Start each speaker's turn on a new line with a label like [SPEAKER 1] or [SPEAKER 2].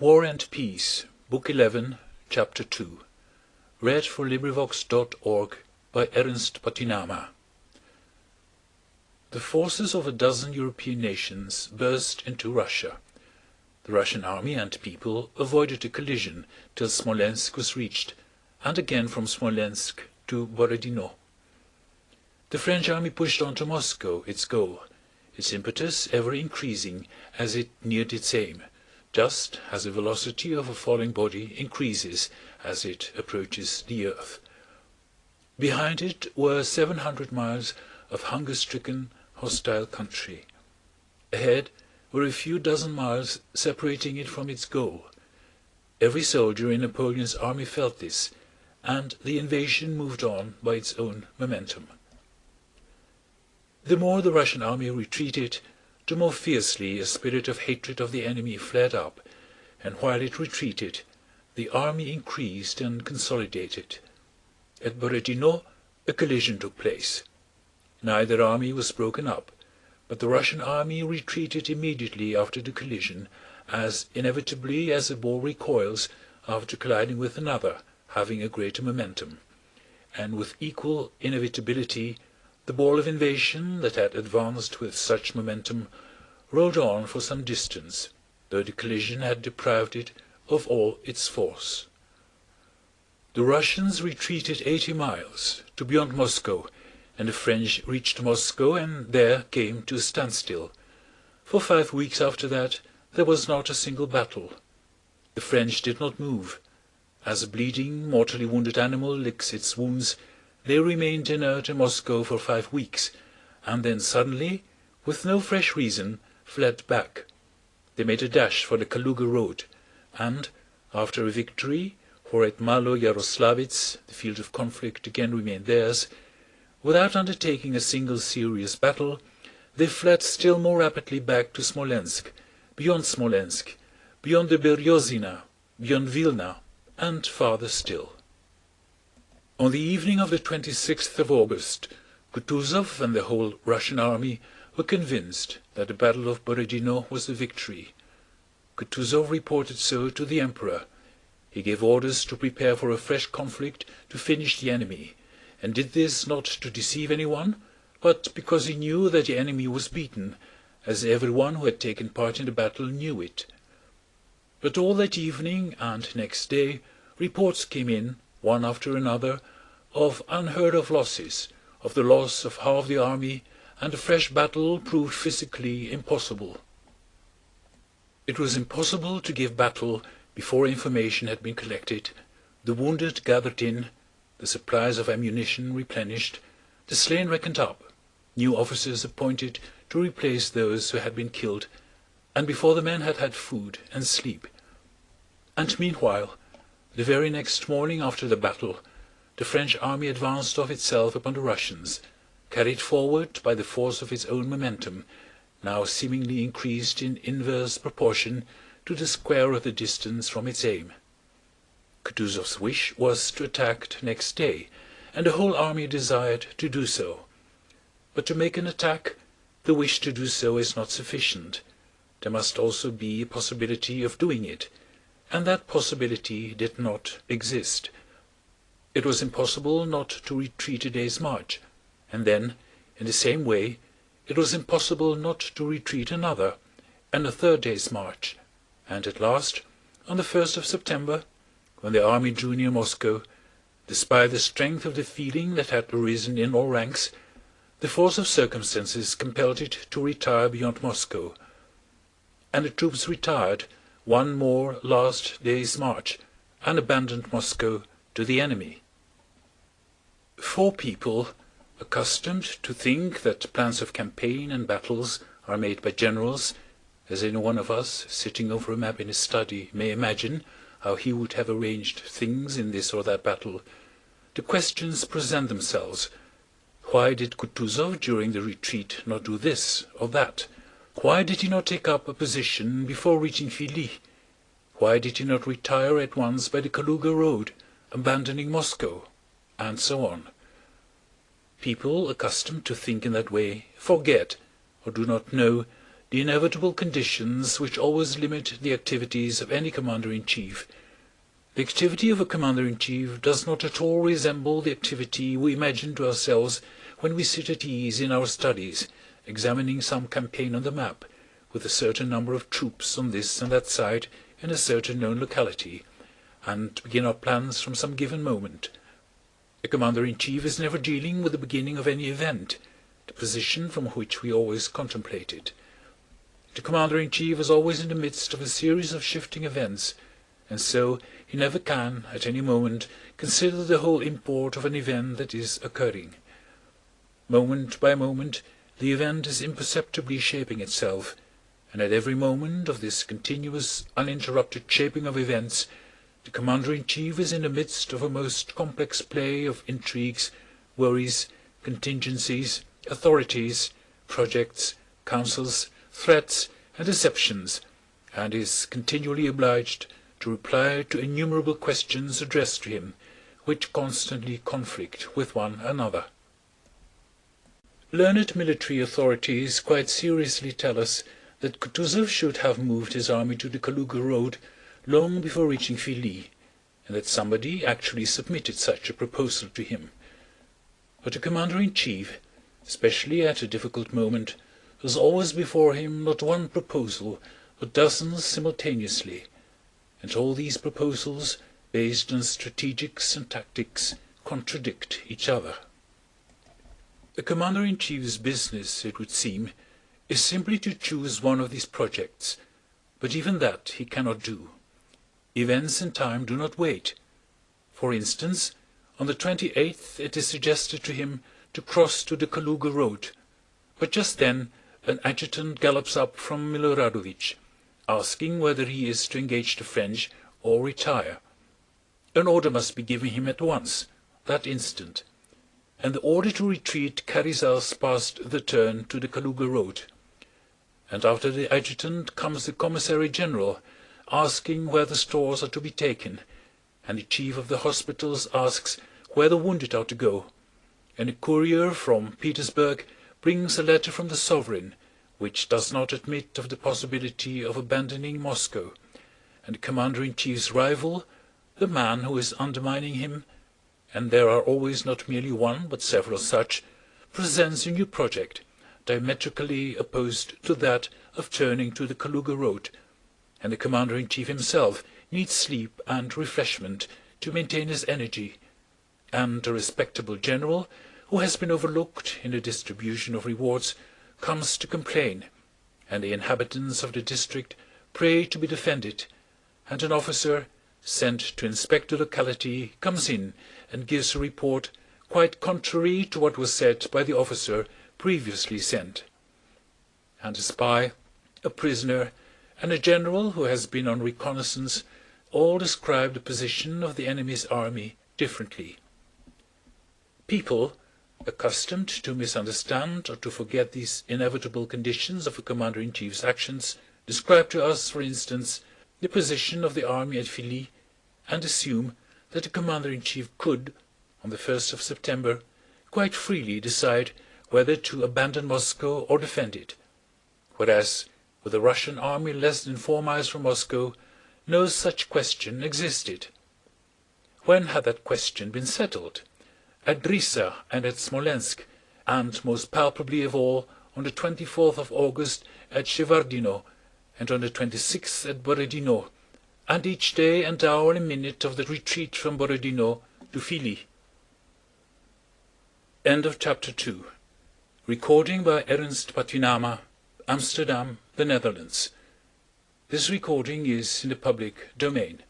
[SPEAKER 1] War and Peace, Book 11, Chapter 2. By Ernst Patinama. The forces of a dozen European nations burst into Russia. The Russian army and people avoided a collision till Smolensk was reached, and again from Smolensk to Borodino. The French army pushed on to Moscow, its goal, its impetus ever increasing as it neared its aim, just as the velocity of a falling body increases as it approaches the earth. Behind it were 700 miles of hunger-stricken, hostile country. Ahead were a few dozen miles separating it from its goal. Every soldier in Napoleon's army felt this, and the invasion moved on by its own momentum. The more the Russian army retreated, the more fiercely a spirit of hatred of the enemy flared up, and while it retreated, the army increased and consolidated. At Borodino a collision took place. Neither army was broken up, but the Russian army retreated immediately after the collision, as inevitably as a ball recoils after colliding with another having a greater momentum, and with equal inevitability the ball of invasion that had advanced with such momentum rolled on for some distance, though the collision had deprived it of all its force. The Russians retreated 80 miles to beyond Moscow, and the French reached Moscow and there came to a standstill. For 5 weeks after that there was not a single battle. The French did not move. As a bleeding, mortally wounded animal licks its wounds, they remained inert in Moscow for 5 weeks, and then suddenly, with no fresh reason, fled back. They made a dash for the Kaluga road, and, after a victory, for at Malo Yaroslavets the field of conflict again remained theirs, without undertaking a single serious battle, they fled still more rapidly back to Smolensk, beyond the Beryozina, beyond Vilna, and farther still. On the evening of the 26th of August, Kutuzov and the whole Russian army were convinced that the Battle of Borodino was a victory. Kutuzov reported so to the Emperor. He gave orders to prepare for a fresh conflict to finish the enemy, and did this not to deceive anyone, but because he knew that the enemy was beaten, as everyone who had taken part in the battle knew it. But all that evening and next day reports came in, one after another, of unheard-of losses, of the loss of half the army, and a fresh battle proved physically impossible. It was impossible to give battle before information had been collected, the wounded gathered in, the supplies of ammunition replenished, the slain reckoned up, new officers appointed to replace those who had been killed, and before the men had had food and sleep. And meanwhile, the very next morning after the battle, the French army advanced of itself upon the Russians, carried forward by the force of its own momentum, now seemingly increased in inverse proportion to the square of the distance from its aim. Kutuzov's wish was to attack next day, and the whole army desired to do so. But to make an attack, the wish to do so is not sufficient. There must also be a possibility of doing it, and that possibility did not exist. It was impossible not to retreat a day's march, and then, in the same way, it was impossible not to retreat another, and a third day's march, and at last, on the 1st of September, when the army drew near Moscow, despite the strength of the feeling that had arisen in all ranks, the force of circumstances compelled it to retire beyond Moscow, and the troops retired one more last day's march and abandoned Moscow to the enemy. For people, accustomed to think that plans of campaign and battles are made by generals, as any one of us sitting over a map in his study may imagine how he would have arranged things in this or that battle, the questions present themselves. Why did Kutuzov during the retreat not do this or that? Why did he not take up a position before reaching Filí? Why did he not retire at once by the Kaluga road, abandoning Moscow? And so on. People accustomed to think in that way forget, or do not know, the inevitable conditions which always limit the activities of any commander-in-chief. The activity of a commander-in-chief does not at all resemble the activity we imagine to ourselves when we sit at ease in our studies, examining some campaign on the map, with a certain number of troops on this and that side in a certain known locality, and begin our plans from some given moment. A commander-in-chief is never dealing with the beginning of any event, the position from which we always contemplate it. The commander-in-chief is always in the midst of a series of shifting events, and so he never can, at any moment, consider the whole import of an event that is occurring. Moment by moment the event is imperceptibly shaping itself, and at every moment of this continuous uninterrupted shaping of events the commander-in-chief is in the midst of a most complex play of intrigues, worries, contingencies, authorities, projects, counsels, threats, and deceptions, and is continually obliged to reply to innumerable questions addressed to him, which constantly conflict with one another. Learned military authorities quite seriously tell us that Kutúzov should have moved his army to the Kaluga road long before reaching Filí, and that somebody actually submitted such a proposal to him. But the commander-in-chief, especially at a difficult moment, has always before him not one proposal but dozens simultaneously, and all these proposals, based on strategics and tactics, contradict each other. A commander-in-chief's business, it would seem, is simply to choose one of these projects, but even that he cannot do. Events and time do not wait. For instance, on the 28th it is suggested to him to cross to the Kaluga road, but just then an adjutant gallops up from Miloradovich, asking whether he is to engage the French or retire. An order must be given him at once, that instant, and the order to retreat carries us past the turn to the Kaluga road. And after the adjutant comes the commissary general, asking where the stores are to be taken, and the chief of the hospitals asks where the wounded are to go, and a courier from Petersburg brings a letter from the sovereign, which does not admit of the possibility of abandoning Moscow, and the commander-in-chief's rival, the man who is undermining him, and there are always not merely one but several such, presents a new project, diametrically opposed to that of turning to the Kaluga road, and the commander-in-chief himself needs sleep and refreshment to maintain his energy, and a respectable general, who has been overlooked in the distribution of rewards, comes to complain, and the inhabitants of the district pray to be defended, and an officer sent to inspect the locality comes in and gives a report quite contrary to what was said by the officer previously sent. And a spy, a prisoner, and a general who has been on reconnaissance all describe the position of the enemy's army differently. People, accustomed to misunderstand or to forget these inevitable conditions of a commander-in-chief's actions, describe to us, for instance, the position of the army at Filí, and assume that the commander-in-chief could, on the 1st of September, quite freely decide whether to abandon Moscow or defend it, whereas with a Russian army less than 4 miles from Moscow no such question existed. When had that question been settled? At Drissa and at Smolensk, and most palpably of all on the 24th of August at Shevardino, and on the 26th at Borodino, and each day and hour and minute of the retreat from Borodino to Filí. End of chapter 2. Recording by Ernst Patinama, Amsterdam, the Netherlands. This recording is in the public domain.